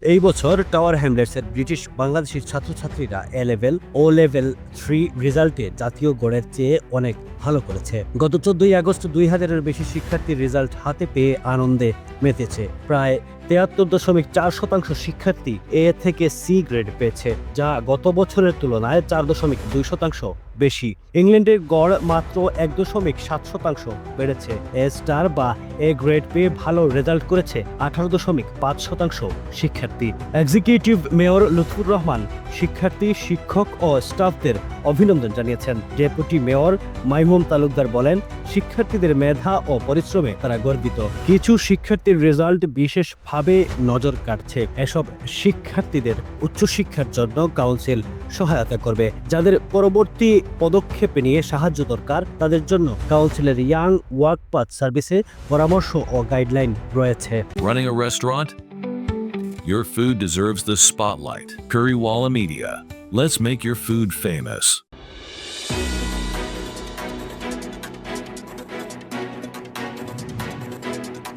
এই বছর tower হ্যামলেটসের British Bangladeshi ছাত্রছাত্রীরা এ লেভেল ও লেভেল 3 রেজাল্টে জাতীয় গড়ের চেয়ে অনেক ভালো করেছে। গত 14 আগস্ট 2000-এর বেশি শিক্ষার্থীর রেজাল্ট হাতে পেয়ে আনন্দে মেতেছে। প্রায় 73.4% শিক্ষার্থী এ থেকে সি গ্রেড পেয়েছে, যা গত বছরের তুলনায় 4.2% বেশি। ইংল্যান্ডের গড় মাত্র 1.7% বেড়েছে। এ স্টার বা এ গ্রেড পেয়ে ভালো রেজাল্ট করেছে 18.5% শিক্ষার্থী। এক্সিকিউটিভ মেয়র লুৎফুর রহমান শিক্ষার্থী, শিক্ষক ও স্টাফদের অভিনন্দন জানিয়েছেন। ডেপুটি মেয়র মাইমুম তালুকদার বলেন, শিক্ষার্থীদের মেধা ও পরিশ্রমে তারা গর্বিত। কিছু শিক্ষার্থীর রেজাল্ট বিশেষভাবে নজর কাটছে। এসব শিক্ষার্থীদের উচ্চশিক্ষার জন্য কাউন্সিল সহায়তা করবে। যাদের পরবর্তী পদক্ষেপে নিয়ে সাহায্য দরকার, তাদের জন্য কাউন্সিলের ইয়াং ওয়ার্ক পাথ সার্ভিসে পরামর্শ ও গাইডলাইন রয়েছে। Running a restaurant? Your food deserves the spotlight. Currywalla Media. Let's make your food famous.